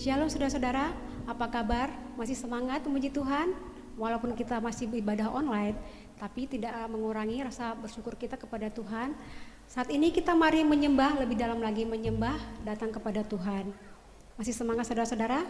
Shalom saudara-saudara, apa kabar? Masih semangat memuji Tuhan? Walaupun kita masih beribadah online, tapi tidak mengurangi rasa bersyukur kita kepada Tuhan. Saat ini kita mari menyembah, lebih dalam lagi menyembah, datang kepada Tuhan. Masih semangat saudara-saudara?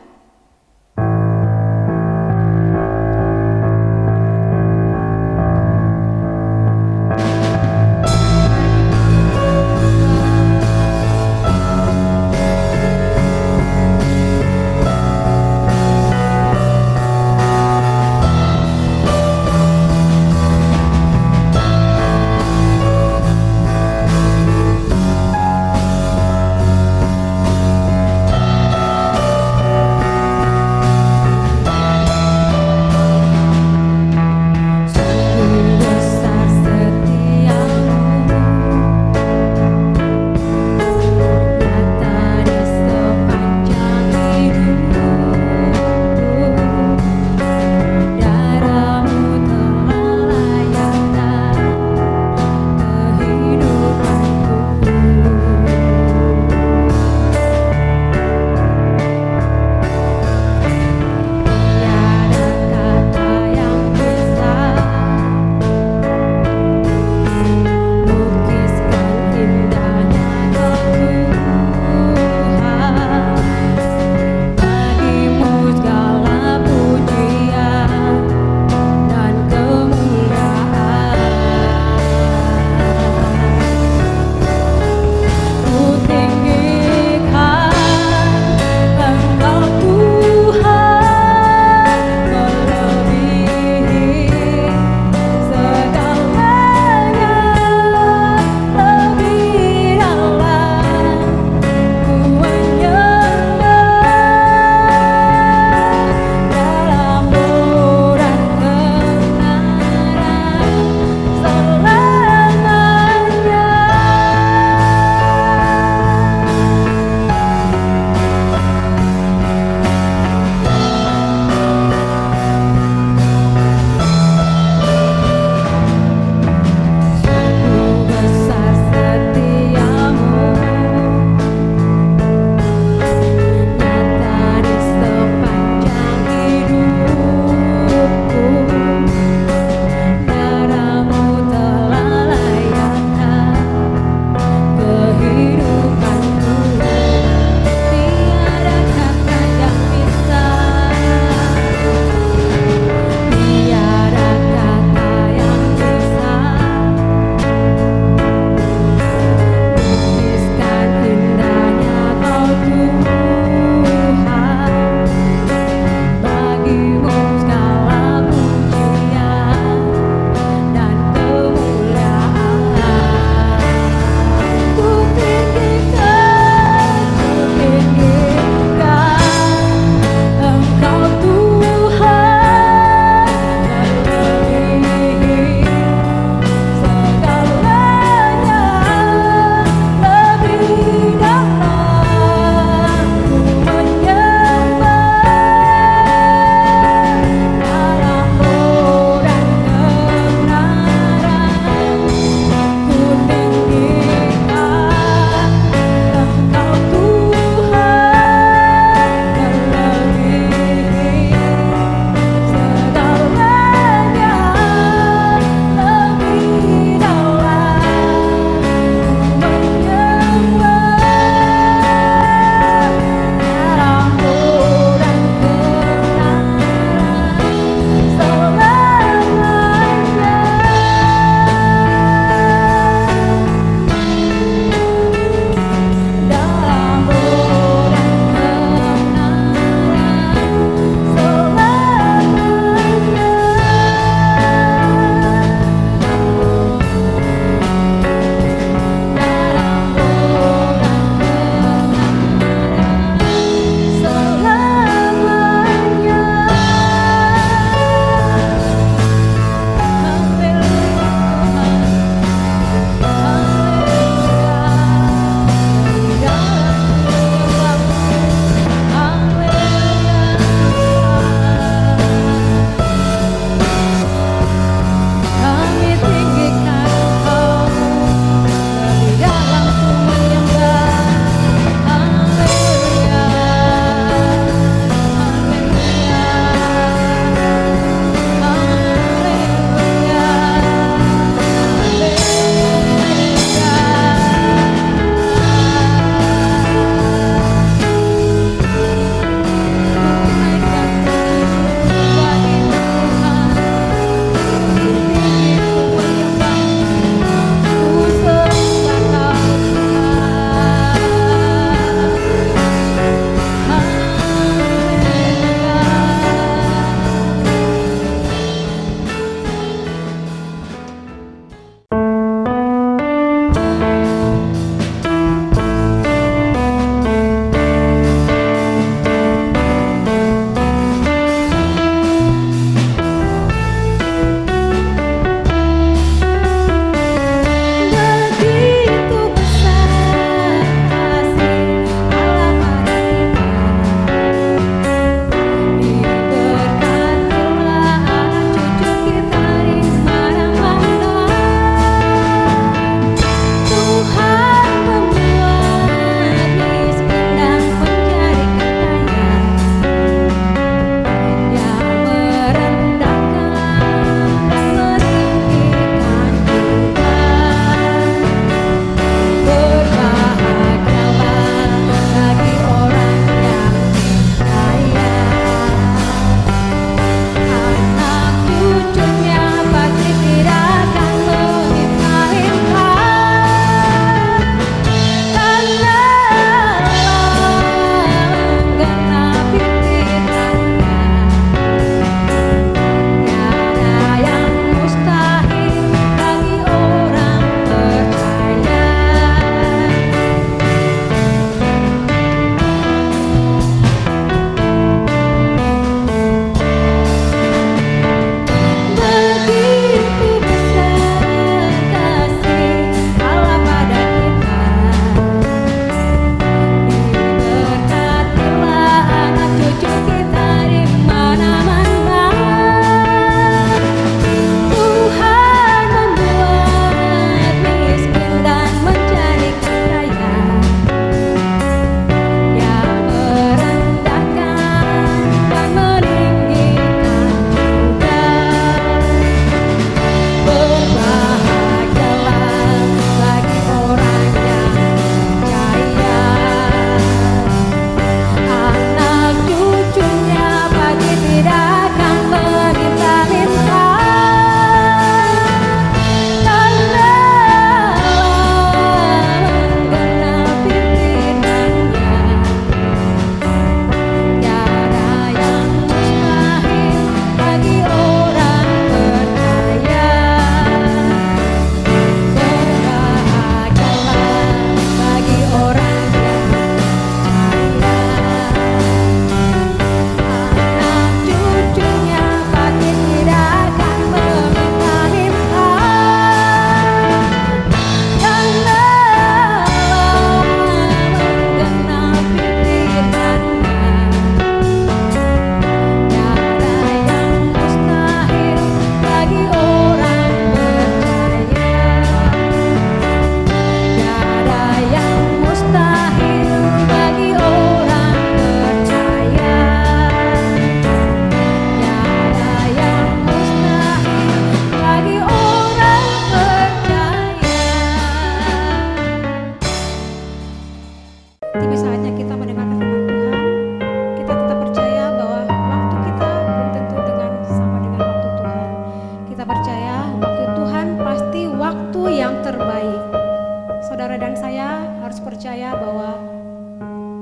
percaya bahwa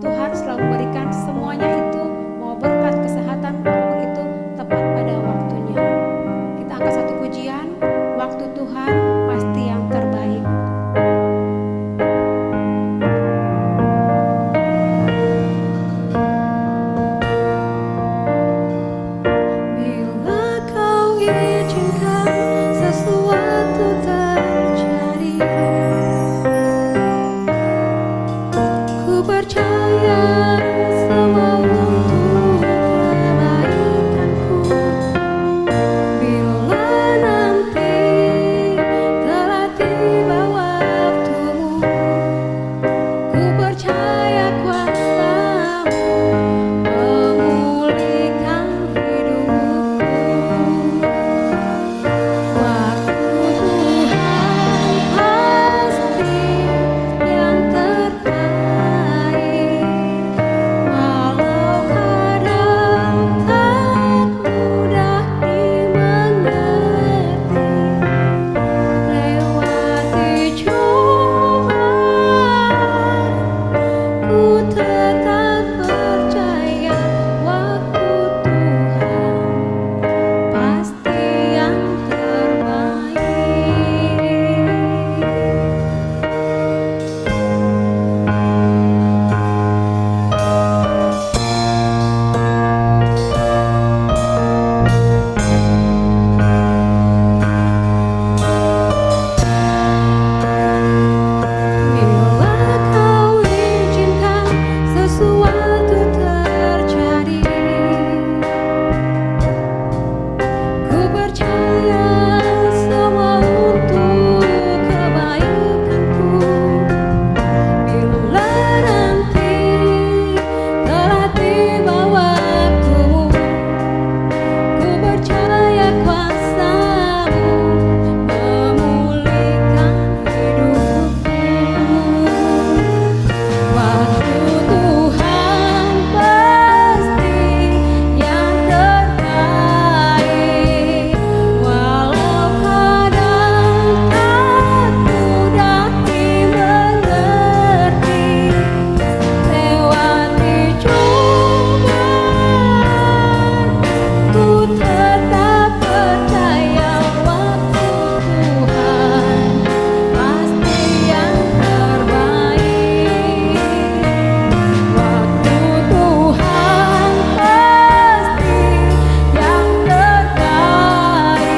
Tuhan selalu memberikan semuanya itu, mau berkat, kesehatan, apapun itu tepat pada waktunya. Kita angkat satu pujian, waktu Tuhan pasti yang terbaik. Bila kau izinkan sesuatu terjadi, ku percaya semua untuk kebaikanku. Bila nanti telah tiba waktumu, ku percaya kuasa-Mu memulihkan hidupku. Waktu Tuhan pasti yang terbaik, walau kadang tak mudah dimengerti. Lewati cobaan, ku tetap percaya waktu Tuhan pasti yang terbaik. Bila kau izinkan sesuatu terjadi, ku percaya semua untuk kebaikanku. Bila nanti telah tiba waktumu, ku percaya kuasa-Mu memulihkan hidupku. Waktu Tuhan pasti yang terbaik, walau kadang tak mudah dimengerti. Lewati cobaan, ku tetap percaya waktu Tuhan pasti yang terbaik. Waktu Tuhan pasti yang terbaik,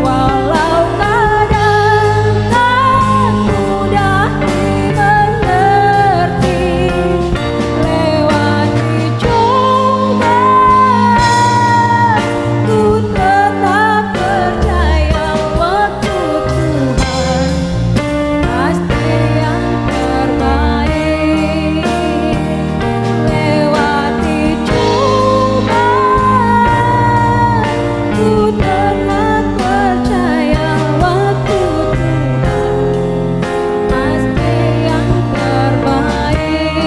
walau kadang tak mudah dimengerti. Lewati cobaan, ku tetap percaya waktu Tuhan pasti yang terbaik. Lewati cobaan, ku tetap percaya waktu Tuhan pasti yang terbaik.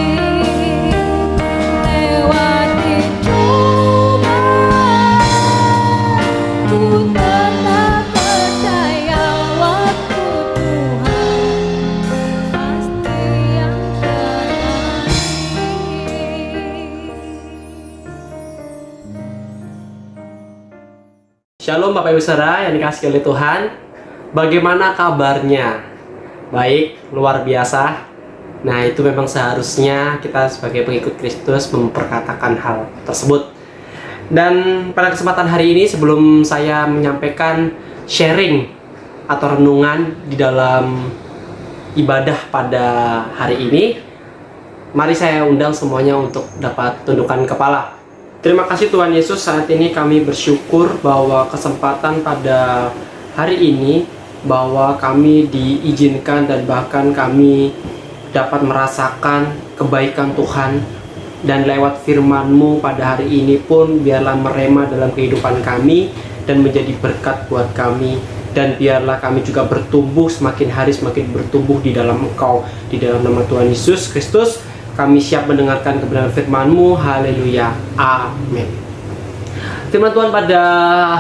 Lewati cobaan, ku tetap percaya waktu Tuhan pasti yang terbaik. Shalom Bapak Ibu Saudara yang dikasihi oleh Tuhan. Bagaimana kabarnya? Baik, luar biasa. Nah, itu memang seharusnya kita sebagai pengikut Kristus memperkatakan hal tersebut. Dan pada kesempatan hari ini, sebelum saya menyampaikan sharing atau renungan di dalam ibadah pada hari ini, mari saya undang semuanya untuk dapat tundukkan kepala. Terima kasih Tuhan Yesus, saat ini kami bersyukur bahwa kesempatan pada hari ini, bahwa kami diizinkan dan bahkan kami dapat merasakan kebaikan Tuhan. Dan lewat firman-Mu pada hari ini pun biarlah merema dalam kehidupan kami dan menjadi berkat buat kami. Dan biarlah kami juga bertumbuh, semakin hari semakin bertumbuh di dalam Engkau. Di dalam nama Tuhan Yesus Kristus, kami siap mendengarkan kebenaran firman-Mu. Haleluya. Amin. Firman Tuhan pada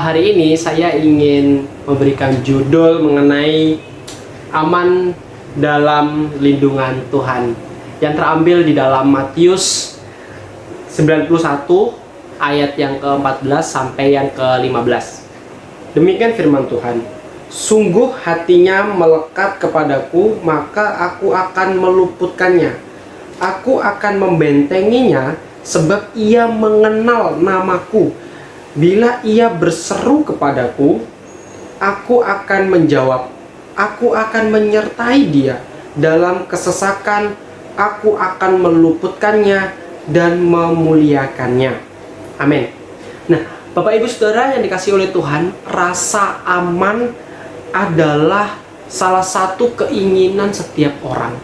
hari ini saya ingin memberikan judul mengenai aman dalam lindungan Tuhan yang terambil di dalam Matius 91 ayat yang ke-14 sampai yang ke-15. Demikian firman Tuhan. Sungguh hatinya melekat kepadaku, maka aku akan meluputkannya. Aku akan membentenginya, sebab ia mengenal namaku. Bila ia berseru kepadaku, aku akan menjawab. Aku akan menyertai dia. Dalam kesesakan, aku akan meluputkannya dan memuliakannya. Amin. Nah, Bapak Ibu Saudara yang dikasihi oleh Tuhan, rasa aman adalah salah satu keinginan setiap orang.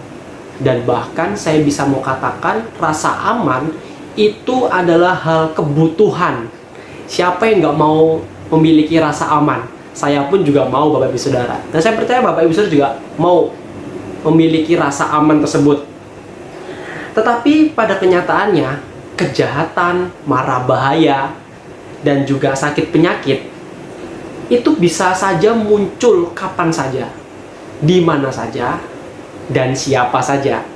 Dan bahkan saya bisa mau katakan rasa aman itu adalah hal kebutuhan. Siapa yang nggak mau memiliki rasa aman? Saya pun juga mau, Bapak Ibu Saudara. Dan saya percaya Bapak Ibu Saudara juga mau memiliki rasa aman tersebut. Tetapi pada kenyataannya, kejahatan, mara bahaya, dan juga sakit penyakit itu bisa saja muncul kapan saja, di mana saja, dan siapa saja.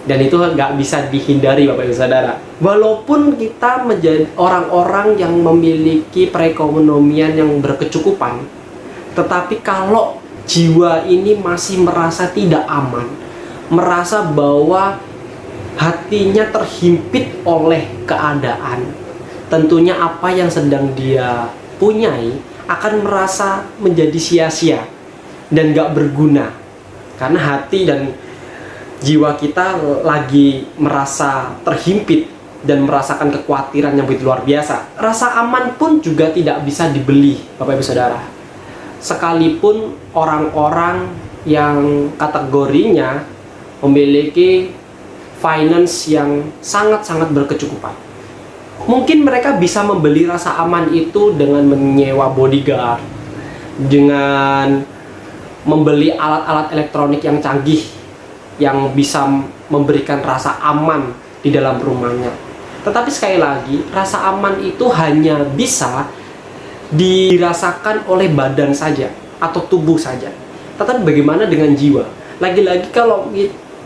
Dan itu nggak bisa dihindari, Bapak Ibu Saudara. Walaupun kita menjadi orang-orang yang memiliki perekonomian yang berkecukupan, tetapi kalau jiwa ini masih merasa tidak aman, merasa bahwa hatinya terhimpit oleh keadaan, tentunya apa yang sedang dia punyai akan merasa menjadi sia-sia dan gak berguna. Karena hati dan jiwa kita lagi merasa terhimpit dan merasakan kekhawatiran yang begitu luar biasa. Rasa aman pun juga tidak bisa dibeli, Bapak Ibu Saudara. Sekalipun orang-orang yang kategorinya memiliki finance yang sangat-sangat berkecukupan, mungkin mereka bisa membeli rasa aman itu dengan menyewa bodyguard, dengan membeli alat-alat elektronik yang canggih yang bisa memberikan rasa aman di dalam rumahnya. Tetapi sekali lagi, rasa aman itu hanya bisa dirasakan oleh badan saja atau tubuh saja. Tetapi bagaimana dengan jiwa? Lagi-lagi kalau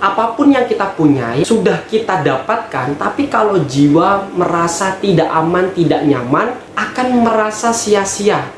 apapun yang kita punyai sudah kita dapatkan, tapi kalau jiwa merasa tidak aman, tidak nyaman, akan merasa sia-sia.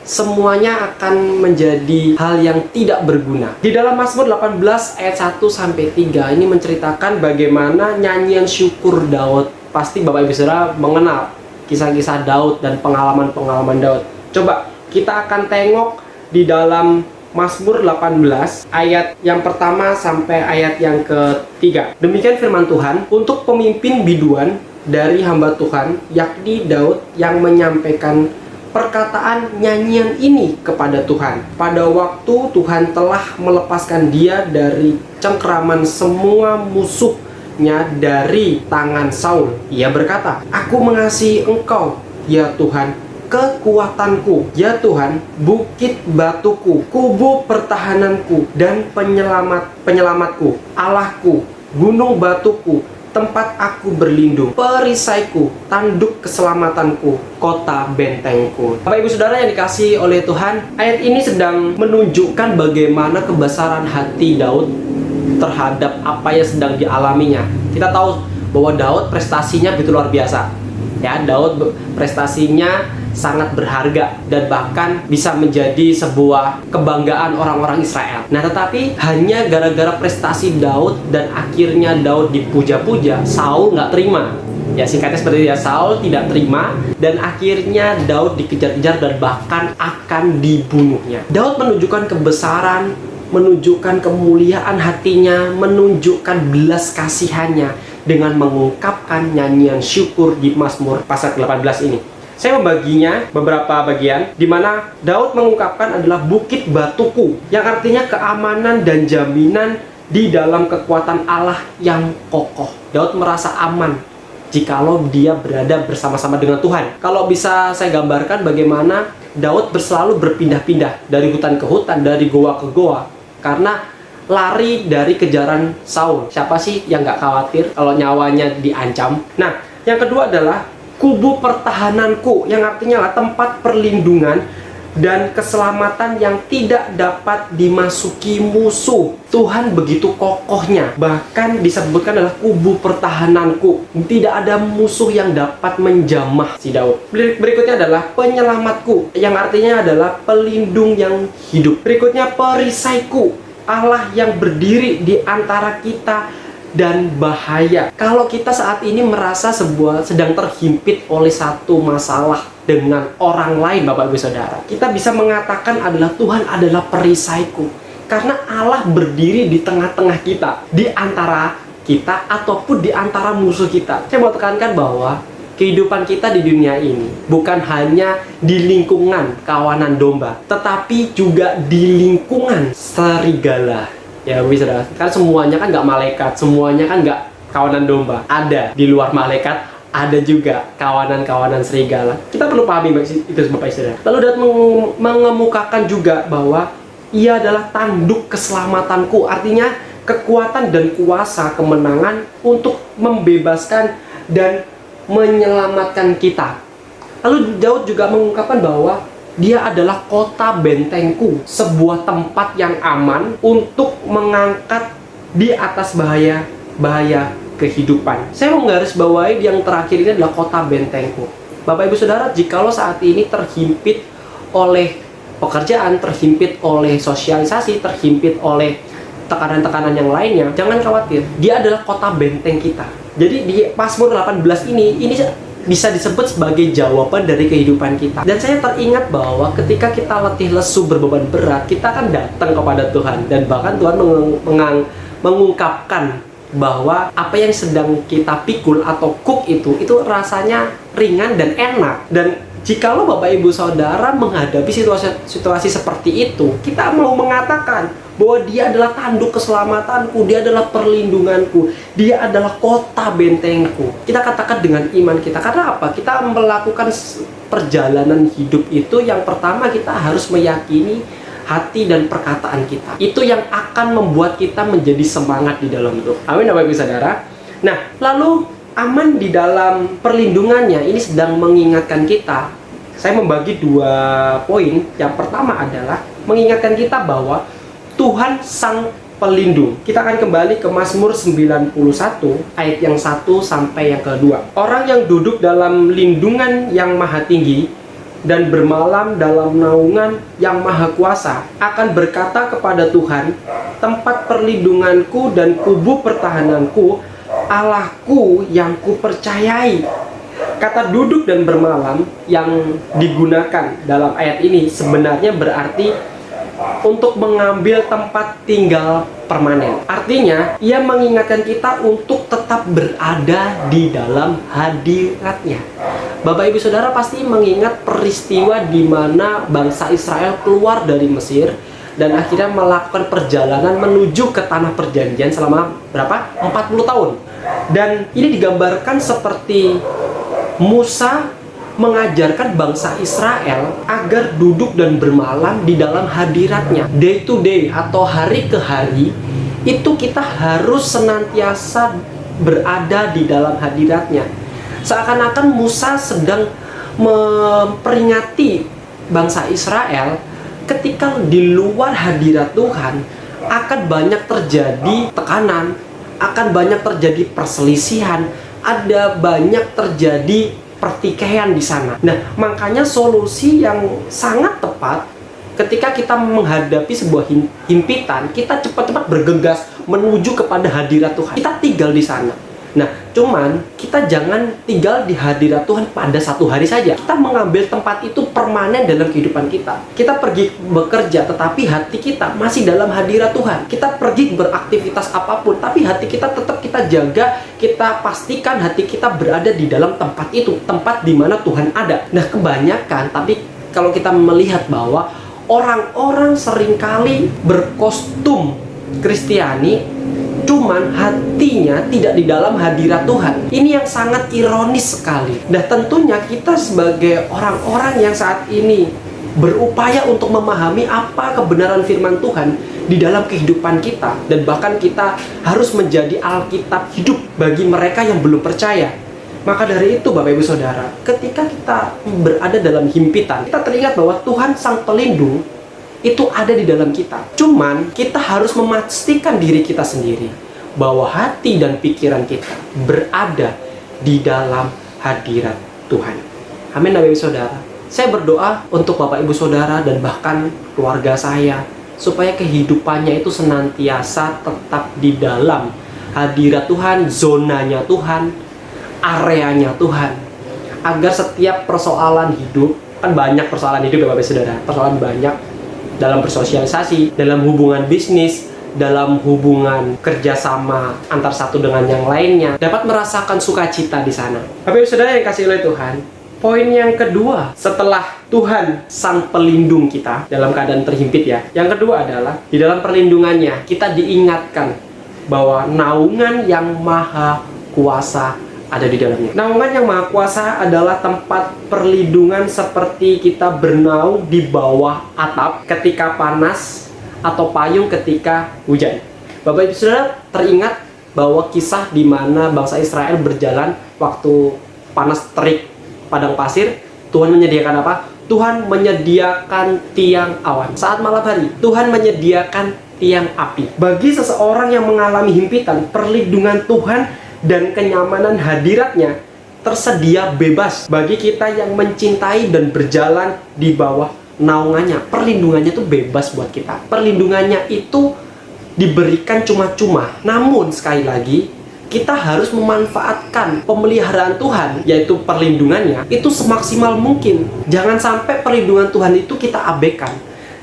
Semuanya akan menjadi hal yang tidak berguna. Di dalam Mazmur 18 ayat 1 sampai 3 ini menceritakan bagaimana nyanyian syukur Daud. Pasti Bapak Ibu Saudara mengenal kisah-kisah Daud dan pengalaman-pengalaman Daud. Coba kita akan tengok di dalam Mazmur 18 ayat yang pertama sampai ayat yang ketiga. Demikian firman Tuhan, untuk pemimpin biduan dari hamba Tuhan, yakni Daud, yang menyampaikan perkataan nyanyian ini kepada Tuhan. Pada waktu Tuhan telah melepaskan dia dari cengkraman semua musuhnya dari tangan Saul. Ia berkata, aku mengasihi Engkau, ya Tuhan, kekuatanku, ya Tuhan, bukit batuku, kubu pertahananku, dan penyelamatku, Allahku, gunung batuku, tempat aku berlindung, perisaiku, tanduk keselamatanku, kota bentengku. Bapak Ibu Saudara yang dikasihi oleh Tuhan, ayat ini sedang menunjukkan bagaimana kebesaran hati Daud terhadap apa yang sedang dialaminya. Kita tahu bahwa Daud prestasinya begitu luar biasa. Ya, Daud prestasinya sangat berharga dan bahkan bisa menjadi sebuah kebanggaan orang-orang Israel. Nah, tetapi hanya gara-gara prestasi Daud dan akhirnya Daud dipuja-puja, Saul nggak terima. Ya, singkatnya seperti itu ya, Saul tidak terima dan akhirnya Daud dikejar-kejar dan bahkan akan dibunuhnya. Daud menunjukkan kebesaran, menunjukkan kemuliaan hatinya, menunjukkan belas kasihannya dengan mengungkapkan nyanyian syukur di Mazmur pasal ke-18 ini. Saya membaginya beberapa bagian di mana Daud mengungkapkan adalah bukit batuku, yang artinya keamanan dan jaminan di dalam kekuatan Allah yang kokoh. Daud merasa aman jikalau dia berada bersama-sama dengan Tuhan. Kalau bisa saya gambarkan bagaimana Daud selalu berpindah-pindah dari hutan ke hutan, dari goa ke goa, karena lari dari kejaran Saul. Siapa sih yang nggak khawatir kalau nyawanya diancam? Nah, yang kedua adalah kubu pertahananku, yang artinya lah tempat perlindungan dan keselamatan yang tidak dapat dimasuki musuh. Tuhan begitu kokohnya, bahkan disebutkan adalah kubu pertahananku, tidak ada musuh yang dapat menjamah si Daud. Berikutnya adalah penyelamatku, yang artinya adalah pelindung yang hidup. Berikutnya perisaiku, Allah yang berdiri di antara kita dan bahaya. Kalau kita saat ini merasa sedang terhimpit oleh satu masalah dengan orang lain, Bapak Ibu Saudara, kita bisa mengatakan adalah Tuhan adalah perisaiku, karena Allah berdiri di tengah-tengah kita, di antara kita ataupun di antara musuh kita. Saya mau tekankan bahwa kehidupan kita di dunia ini bukan hanya di lingkungan kawanan domba, tetapi juga di lingkungan serigala. Ya bisa, kan semuanya kan nggak malaikat, semuanya kan nggak kawanan domba. Ada di luar malaikat, ada juga kawanan-kawanan serigala. Kita perlu pahami itu, Bapak Ibu Saudara. Lalu Daud mengemukakan juga bahwa Ia adalah tanduk keselamatanku, artinya kekuatan dan kuasa kemenangan untuk membebaskan dan menyelamatkan kita. Lalu Daud juga mengungkapkan bahwa Dia adalah kota bentengku, sebuah tempat yang aman untuk mengangkat di atas bahaya kehidupan. Saya mau menggarisbawahi yang terakhir ini adalah kota bentengku. Bapak Ibu Saudara, jikalau saat ini terhimpit oleh pekerjaan, terhimpit oleh sosialisasi, terhimpit oleh tekanan-tekanan yang lainnya, jangan khawatir. Dia adalah kota benteng kita. Jadi di Mazmur 18 ini bisa disebut sebagai jawaban dari kehidupan kita. Dan saya teringat bahwa ketika kita letih lesu berbeban berat, kita akan datang kepada Tuhan, dan bahkan Tuhan mengungkapkan bahwa apa yang sedang kita pikul atau cook itu rasanya ringan dan enak. Dan jikalau Bapak Ibu Saudara menghadapi situasi seperti itu, kita mau mengatakan bahwa Dia adalah tanduk keselamatanku, Dia adalah perlindunganku, Dia adalah kota bentengku. Kita katakan dengan iman kita. Karena apa? Kita melakukan perjalanan hidup itu, yang pertama kita harus meyakini hati dan perkataan kita. Itu yang akan membuat kita menjadi semangat di dalam itu. Amin, Bapak Ibu Saudara. Nah, lalu aman di dalam perlindungannya ini sedang mengingatkan kita. Saya membagi 2 poin. Yang pertama adalah mengingatkan kita bahwa Tuhan Sang Pelindung. Kita akan kembali ke Mazmur 91 ayat yang 1 sampai yang kedua. Orang yang duduk dalam lindungan yang maha tinggi dan bermalam dalam naungan yang maha kuasa akan berkata kepada Tuhan, tempat perlindunganku dan kubu pertahananku, Allahku yang kupercayai. Kata duduk dan bermalam yang digunakan dalam ayat ini sebenarnya berarti untuk mengambil tempat tinggal permanen. Artinya, Ia mengingatkan kita untuk tetap berada di dalam hadirat-Nya. Bapak Ibu Saudara pasti mengingat peristiwa di mana bangsa Israel keluar dari Mesir dan akhirnya melakukan perjalanan menuju ke tanah perjanjian selama berapa? 40 tahun. Dan ini digambarkan seperti Musa mengajarkan bangsa Israel agar duduk dan bermalam di dalam hadirat-Nya. Day to day atau hari ke hari, itu kita harus senantiasa berada di dalam hadirat-Nya. Seakan-akan Musa sedang memperingati bangsa Israel ketika di luar hadirat Tuhan akan banyak terjadi tekanan, akan banyak terjadi perselisihan, ada banyak terjadi pertikaian di sana. Nah, makanya solusi yang sangat tepat ketika kita menghadapi sebuah himpitan, kita cepat-cepat bergegas menuju kepada hadirat Tuhan. Kita tinggal di sana. Nah, cuman kita jangan tinggal di hadirat Tuhan pada satu hari saja. Kita mengambil tempat itu permanen dalam kehidupan kita. Kita pergi bekerja, tetapi hati kita masih dalam hadirat Tuhan. Kita pergi beraktivitas apapun, tapi hati kita tetap kita jaga, kita pastikan hati kita berada di dalam tempat itu, tempat di mana Tuhan ada. Nah, kebanyakan, tapi kalau kita melihat bahwa orang-orang seringkali berkostum Kristiani, cuman hatinya tidak di dalam hadirat Tuhan. Ini yang sangat ironis sekali. Nah, tentunya kita sebagai orang-orang yang saat ini berupaya untuk memahami apa kebenaran firman Tuhan di dalam kehidupan kita, dan bahkan kita harus menjadi Alkitab hidup bagi mereka yang belum percaya. Maka dari itu Bapak Ibu Saudara, ketika kita berada dalam himpitan, kita teringat bahwa Tuhan Sang Pelindung itu ada di dalam kita. Cuman kita harus memastikan diri kita sendiri bahwa hati dan pikiran kita berada di dalam hadirat Tuhan. Amin Bapak Ibu Saudara. Saya berdoa untuk Bapak Ibu Saudara dan bahkan keluarga saya, supaya kehidupannya itu senantiasa tetap di dalam hadirat Tuhan, zonanya Tuhan, areanya Tuhan. Agar setiap persoalan hidup, kan banyak persoalan hidup ya Bapak Ibu Saudara, persoalan banyak dalam bersosialisasi, dalam hubungan bisnis, dalam hubungan kerjasama antar satu dengan yang lainnya, dapat merasakan sukacita di sana. Bapak Ibu Saudara yang kasih oleh Tuhan, poin yang kedua setelah Tuhan Sang Pelindung kita dalam keadaan terhimpit ya, yang kedua adalah di dalam perlindungannya kita diingatkan bahwa naungan yang maha kuasa ada di dalamnya. Naungan yang maha kuasa adalah tempat perlindungan seperti kita bernaung di bawah atap ketika panas atau payung ketika hujan. Bapak Ibu Saudara teringat bahwa kisah di mana bangsa Israel berjalan waktu panas terik padang pasir, Tuhan menyediakan apa? Tuhan menyediakan tiang awan. Saat malam hari, Tuhan menyediakan tiang api. Bagi seseorang yang mengalami himpitan, perlindungan Tuhan dan kenyamanan hadiratnya tersedia bebas bagi kita yang mencintai dan berjalan di bawah naungannya. Perlindungannya itu bebas buat kita. Perlindungannya itu diberikan cuma-cuma. Namun sekali lagi, kita harus memanfaatkan pemeliharaan Tuhan, yaitu perlindungannya, itu semaksimal mungkin. Jangan sampai perlindungan Tuhan itu kita abaikan.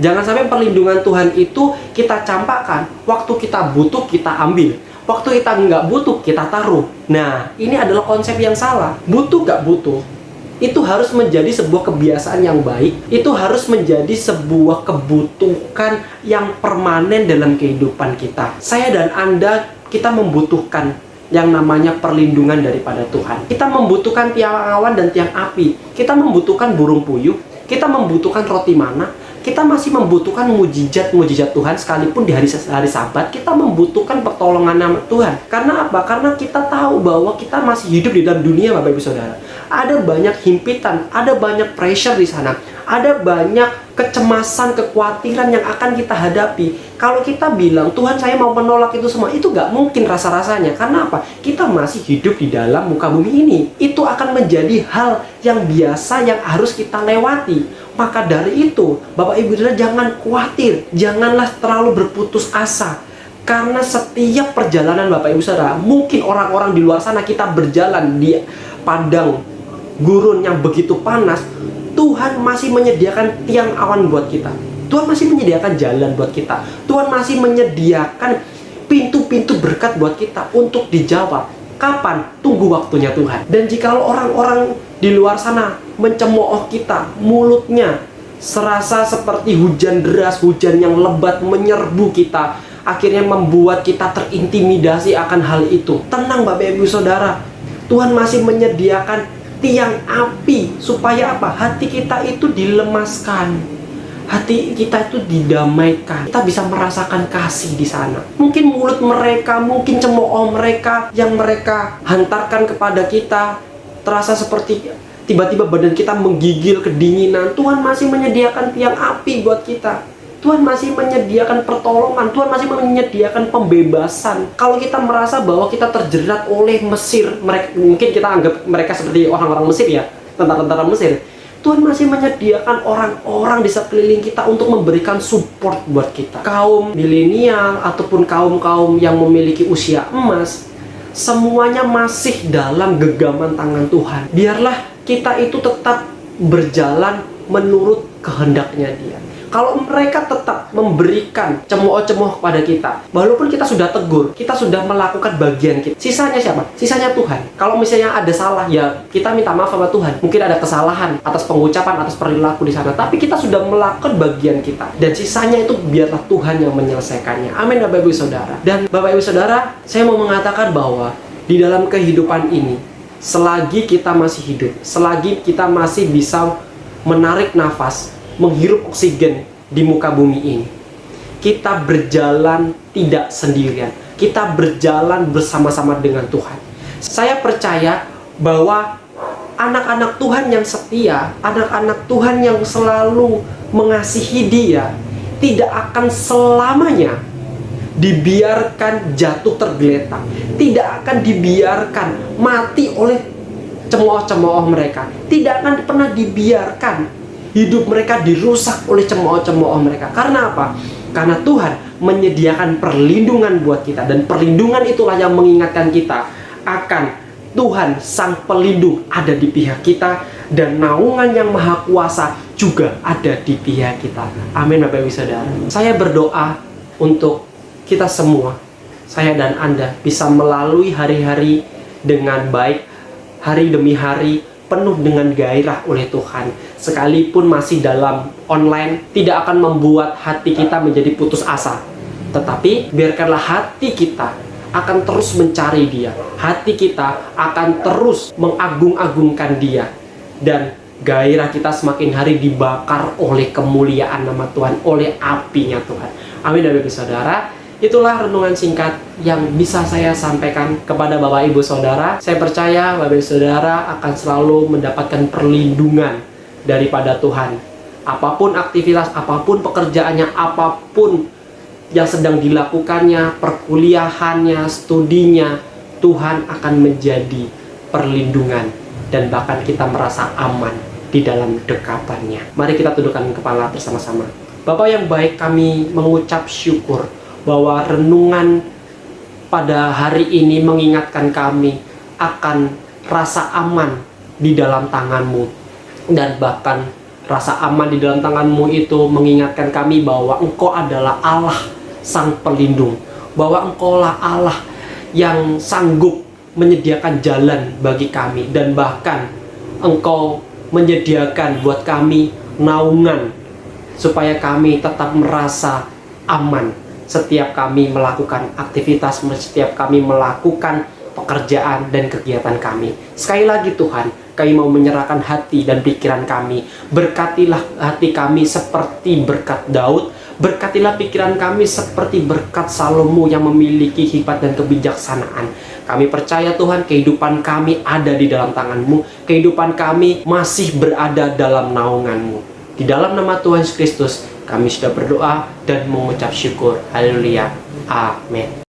Jangan sampai perlindungan Tuhan itu kita campakkan. Waktu kita butuh, kita ambil. Waktu kita nggak butuh, kita taruh. Nah, ini adalah konsep yang salah. Butuh nggak butuh, itu harus menjadi sebuah kebiasaan yang baik. Itu harus menjadi sebuah kebutuhan yang permanen dalam kehidupan kita. Saya dan Anda, kita membutuhkan yang namanya perlindungan daripada Tuhan. Kita membutuhkan tiang awan dan tiang api. Kita membutuhkan burung puyuh. Kita membutuhkan roti mana. Kita masih membutuhkan mujizat-mujizat Tuhan sekalipun di hari Sabat. Kita membutuhkan pertolongan nama Tuhan. Karena apa? Karena kita tahu bahwa kita masih hidup di dalam dunia Bapak Ibu Saudara. Ada banyak himpitan, ada banyak pressure di sana. Ada banyak kecemasan, kekhawatiran yang akan kita hadapi. Kalau kita bilang, Tuhan saya mau menolak itu semua, itu gak mungkin rasa-rasanya. Karena apa? Kita masih hidup di dalam muka bumi ini. Itu akan menjadi hal yang biasa yang harus kita lewati. Maka dari itu, Bapak Ibu Saudara jangan khawatir. Janganlah terlalu berputus asa. Karena setiap perjalanan Bapak Ibu Saudara, mungkin orang-orang di luar sana kita berjalan di padang gurun yang begitu panas, Tuhan masih menyediakan tiang awan buat kita. Tuhan masih menyediakan jalan buat kita. Tuhan masih menyediakan pintu-pintu berkat buat kita untuk dijawab. Kapan? Tunggu waktunya Tuhan. Dan jikalau orang-orang di luar sana mencemooh kita, mulutnya serasa seperti hujan deras, hujan yang lebat menyerbu kita, akhirnya membuat kita terintimidasi akan hal itu. Tenang Bapak Ibu Saudara, Tuhan masih menyediakan tiang api supaya apa? Hati kita itu dilemaskan, hati kita itu didamaikan. Kita bisa merasakan kasih di sana. Mungkin mulut mereka, mungkin cemooh mereka yang mereka hantarkan kepada kita terasa seperti tiba-tiba badan kita menggigil kedinginan. Tuhan masih menyediakan tiang api buat kita. Tuhan masih menyediakan pertolongan. Tuhan masih menyediakan pembebasan. Kalau kita merasa bahwa kita terjerat oleh Mesir, mungkin kita anggap mereka seperti orang-orang Mesir ya, tentara-tentara Mesir. Tuhan masih menyediakan orang-orang di sekeliling kita untuk memberikan support buat kita. Kaum milenial ataupun kaum-kaum yang memiliki usia emas, semuanya masih dalam genggaman tangan Tuhan. Biarlah kita itu tetap berjalan menurut kehendaknya Dia. Kalau mereka tetap memberikan cemooh-cemooh kepada kita, walaupun kita sudah tegur, kita sudah melakukan bagian kita, sisanya siapa? Sisanya Tuhan. Kalau misalnya ada salah, ya kita minta maaf sama Tuhan. Mungkin ada kesalahan atas pengucapan, atas perilaku di sana, tapi kita sudah melakukan bagian kita. Dan sisanya itu biarlah Tuhan yang menyelesaikannya. Amin Bapak Ibu Saudara. Dan Bapak Ibu Saudara, saya mau mengatakan bahwa di dalam kehidupan ini, selagi kita masih hidup, selagi kita masih bisa menarik nafas, menghirup oksigen di muka bumi ini, kita berjalan tidak sendirian. Kita berjalan bersama-sama dengan Tuhan. Saya percaya bahwa anak-anak Tuhan yang setia, anak-anak Tuhan yang selalu mengasihi Dia, tidak akan selamanya dibiarkan jatuh tergeletak, tidak akan dibiarkan mati oleh cemooh-cemooh mereka, tidak akan pernah dibiarkan hidup mereka dirusak oleh cemooh-cemooh mereka. Karena apa? Karena Tuhan menyediakan perlindungan buat kita, dan perlindungan itulah yang mengingatkan kita akan Tuhan Sang Pelindung ada di pihak kita, dan naungan yang maha kuasa juga ada di pihak kita. Amin Bapak Ibu Saudara. Saya berdoa untuk kita semua, saya dan Anda bisa melalui hari-hari dengan baik, hari demi hari penuh dengan gairah oleh Tuhan. Sekalipun masih dalam online, tidak akan membuat hati kita menjadi putus asa, tetapi biarkanlah hati kita akan terus mencari Dia, hati kita akan terus mengagung-agungkan Dia, dan gairah kita semakin hari dibakar oleh kemuliaan nama Tuhan, oleh apinya Tuhan. Amin Bapak Ibu Saudara. Itulah renungan singkat yang bisa saya sampaikan kepada Bapak Ibu Saudara. Saya percaya Bapak Ibu Saudara akan selalu mendapatkan perlindungan daripada Tuhan. Apapun aktivitas, apapun pekerjaannya, apapun yang sedang dilakukannya, perkuliahannya, studinya, Tuhan akan menjadi perlindungan, dan bahkan kita merasa aman di dalam dekapannya. Mari kita tundukkan kepala bersama-sama. Bapa yang baik, kami mengucap syukur bahwa renungan pada hari ini mengingatkan kami akan rasa aman di dalam tangan-Mu, dan bahkan rasa aman di dalam tangan-Mu itu mengingatkan kami bahwa Engkau adalah Allah Sang Pelindung, bahwa Engkaulah Allah yang sanggup menyediakan jalan bagi kami, dan bahkan Engkau menyediakan buat kami naungan supaya kami tetap merasa aman setiap kami melakukan aktivitas, setiap kami melakukan pekerjaan dan kegiatan kami. Sekali lagi Tuhan, kami mau menyerahkan hati dan pikiran kami. Berkatilah hati kami seperti berkat Daud, berkatilah pikiran kami seperti berkat Salomo yang memiliki hikmat dan kebijaksanaan. Kami percaya Tuhan, kehidupan kami ada di dalam tangan-Mu, kehidupan kami masih berada dalam naungan-Mu. Di dalam nama Tuhan Yesus Kristus kami sudah berdoa dan mengucap syukur. Haleluya. Amin.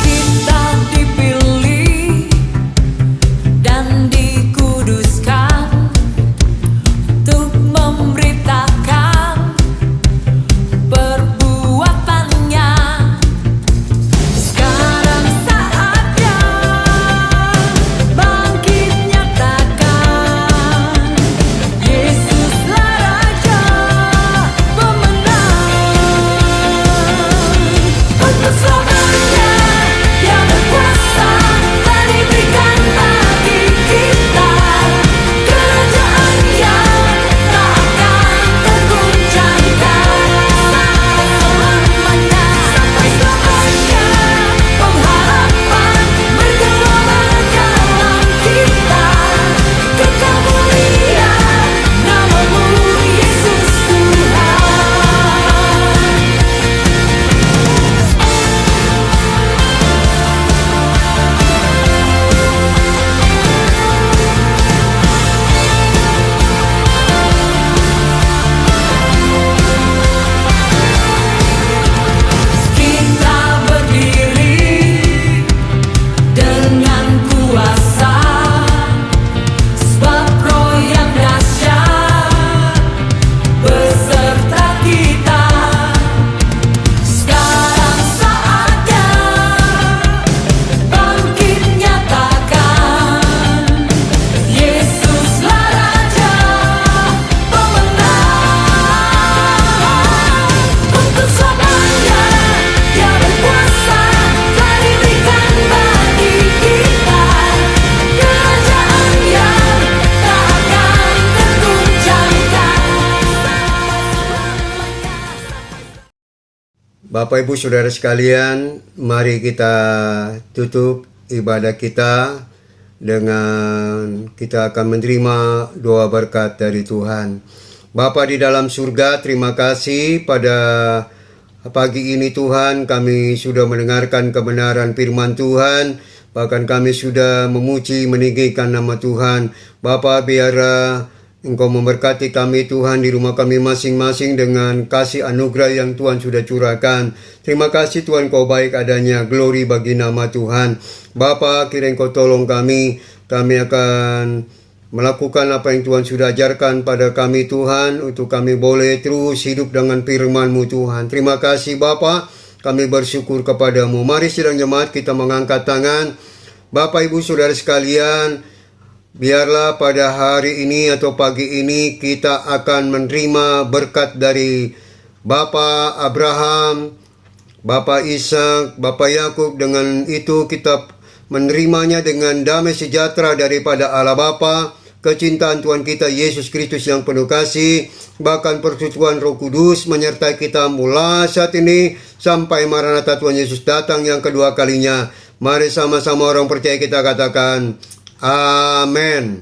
Kita dipilih dan dikuduskan Bapak Ibu Saudara sekalian, mari kita tutup ibadah kita dengan kita akan menerima doa berkat dari Tuhan. Bapa di dalam surga, terima kasih pada pagi ini Tuhan, kami sudah mendengarkan kebenaran firman Tuhan, bahkan kami sudah memuji, meninggikan nama Tuhan. Bapa, biarlah Engkau memberkati kami Tuhan di rumah kami masing-masing dengan kasih anugerah yang Tuhan sudah curahkan. Terima kasih Tuhan, Kau baik adanya, glory bagi nama Tuhan. Bapa, kiranya Engkau tolong kami akan melakukan apa yang Tuhan sudah ajarkan pada kami Tuhan, untuk kami boleh terus hidup dengan firman-Mu Tuhan. Terima kasih Bapa, kami bersyukur kepadamu. Mari sidang jemaat kita mengangkat tangan. Bapak Ibu Saudara sekalian, biarlah pada hari ini atau pagi ini kita akan menerima berkat dari Bapa Abraham, Bapa Ishak, Bapa Yakub. Dengan itu kita menerimanya dengan damai sejahtera daripada Allah Bapa, kecintaan Tuhan kita Yesus Kristus yang penuh kasih, bahkan persekutuan Roh Kudus menyertai kita mulai saat ini sampai Maranatha Tuhan Yesus datang yang kedua kalinya. Mari sama-sama orang percaya kita katakan, Amin.